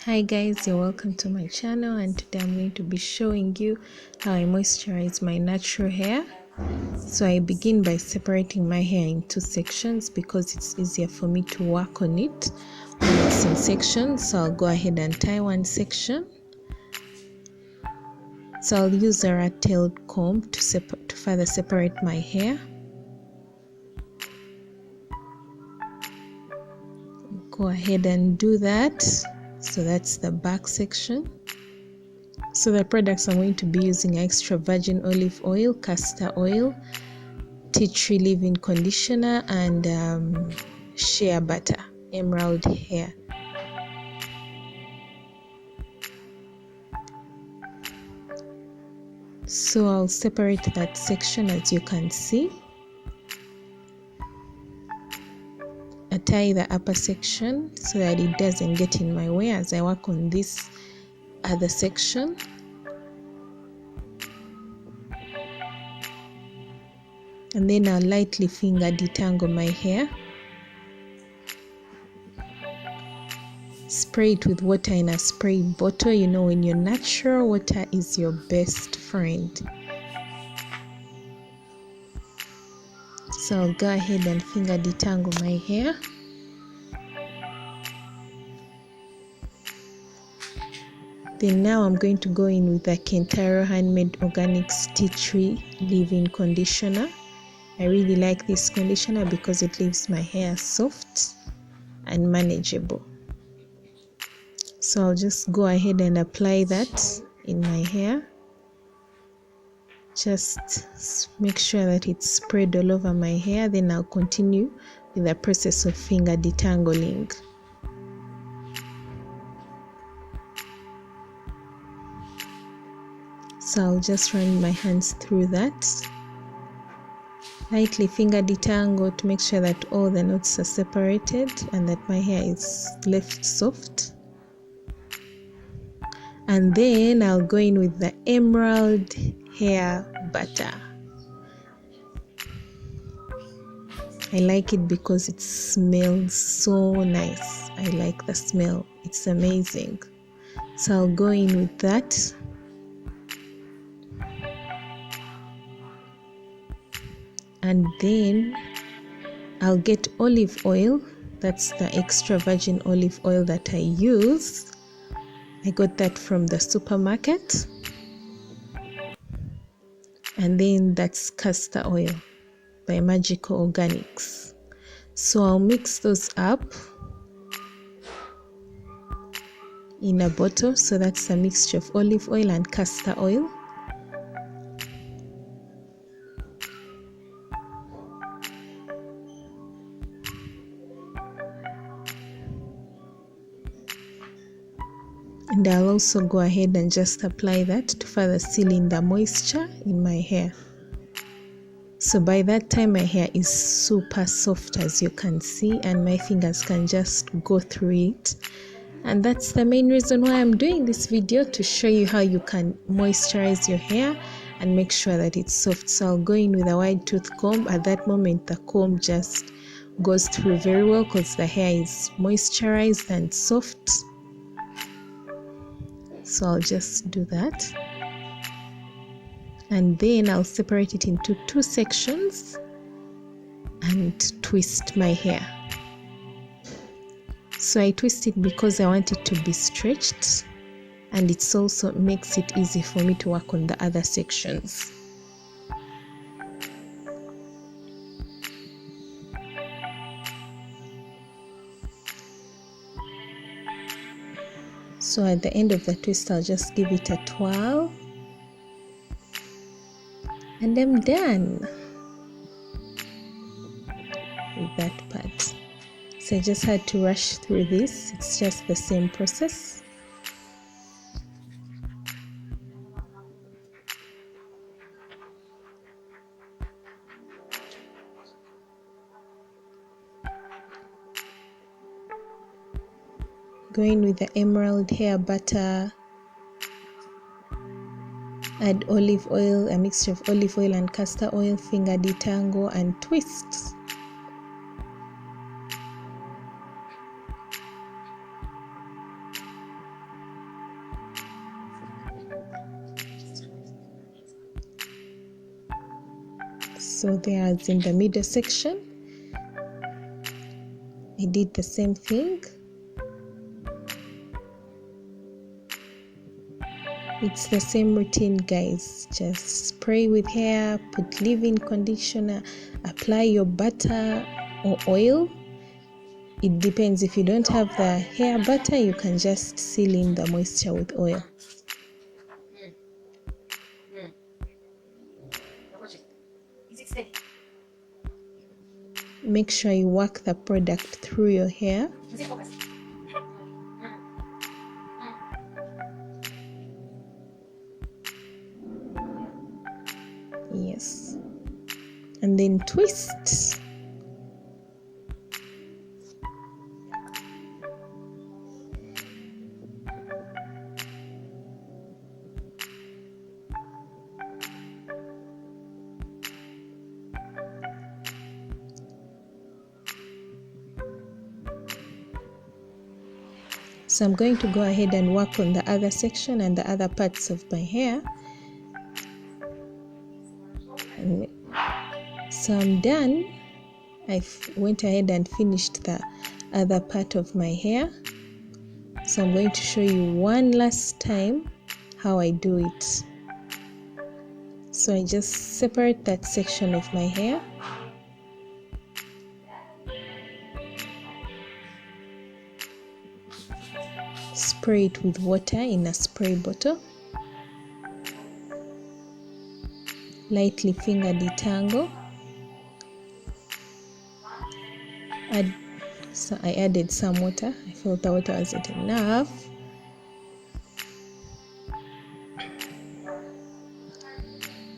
Hi guys, you're welcome to my channel, and today I'm going to be showing you how I moisturize my natural hair. So I begin by separating my hair in two sections because it's easier for me to work on it when it's in sections. So I'll go ahead and tie one section. So I'll use a rat-tailed comb to further separate my hair. Go ahead and do that. So that's the back section. So the products I'm going to be using are extra virgin olive oil, castor oil, tea tree leave-in conditioner, and shea butter, emerald hair. So I'll separate that section as you can see. I tie the upper section so that it doesn't get in my way as I work on this other section. And then I'll lightly finger detangle my hair. Spray it with water in a spray bottle. You know, when you're natural, water is your best friend. So I'll go ahead and finger detangle my hair. Then now I'm going to go in with the Castor Handmade Organics Tea Tree Leave-In Conditioner. I really like this conditioner because it leaves my hair soft and manageable. So I'll just go ahead and apply that in my hair. Just make sure that it's spread all over my hair. Then I'll continue with the process of finger detangling. So I'll just run my hands through that. Lightly finger detangle to make sure that all the knots are separated and that my hair is left soft. And then I'll go in with the emerald hair butter. I like it because it smells so nice. I like the smell. It's amazing. So I'll go in with that. And then I'll get olive oil. That's the extra virgin olive oil that I use. I got that from the supermarket. And then that's castor oil by Magical Organics. So I'll mix those up in a bottle. So that's a mixture of olive oil and castor oil. And I'll also go ahead and just apply that to further seal in the moisture in my hair. So by that time my hair is super soft, as you can see, and my fingers can just go through it. And that's the main reason why I'm doing this video, to show you how you can moisturize your hair and make sure that it's soft. So I'll go in with a wide tooth comb. At that moment the comb just goes through very well because the hair is moisturized and soft. So I'll just do that. And then I'll separate it into two sections and twist my hair. So I twist it because I want it to be stretched, and it also makes it easy for me to work on the other sections. So at the end of the twist, I'll just give it a twirl. And I'm done with that part. So I just had to rush through this. It's just the same process. Go in with the emerald hair butter. Add olive oil, a mixture of olive oil and castor oil, finger detangle and twist. So there's in the middle section. I did the same thing. It's the same routine, guys. Just spray with hair, put leave-in conditioner, apply your butter or oil. It depends. If you don't have the hair butter, you can just seal in the moisture with oil. Make sure you work the product through your hair. Yes. And then twist. So I'm going to go ahead and work on the other section and the other parts of my hair. And so I'm done. I went ahead and finished the other part of my hair. So I'm going to show you one last time how I do it. So I just separate that section of my hair. Spray it with water in a spray bottle. Lightly finger detangle. So I added some water. I felt the water wasn't enough.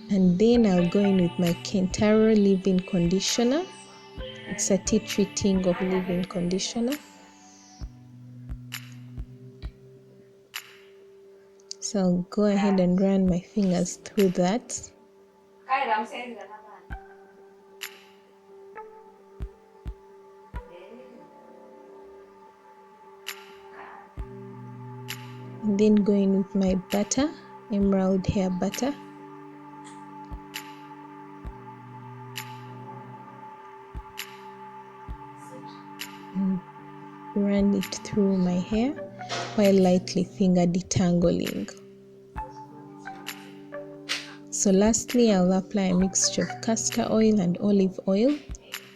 And then I'll go in with my Castor leave-in conditioner. It's a tea tree tingle leave-in conditioner. So I'll go ahead and run my fingers through that. And then go in with my butter, emerald hair butter. And run it through my hair while lightly finger detangling. So lastly, I'll apply a mixture of castor oil and olive oil,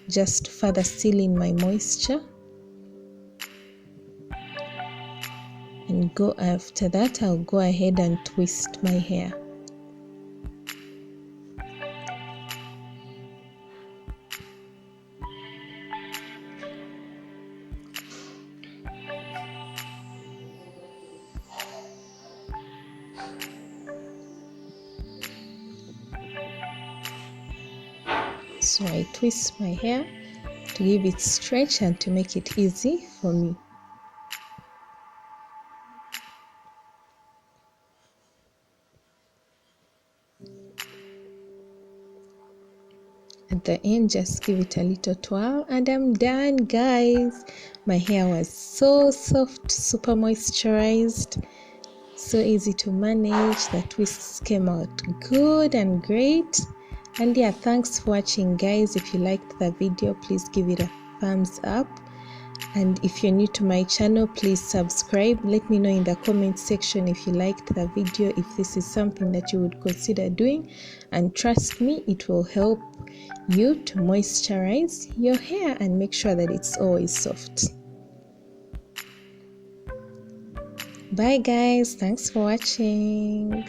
just further sealing my moisture. And after that, I'll go ahead and twist my hair. So I twist my hair to give it stretch and to make it easy for me. At the end, just give it a little twirl and I'm done, guys. My hair was so soft, super moisturized, so easy to manage. The twists came out good and great. And yeah, thanks for watching, guys. If you liked the video, please give it a thumbs up. And if you're new to my channel, please subscribe. Let me know in the comment section if you liked the video, if this is something that you would consider doing. And trust me, it will help you to moisturize your hair and make sure that it's always soft. Bye guys, thanks for watching.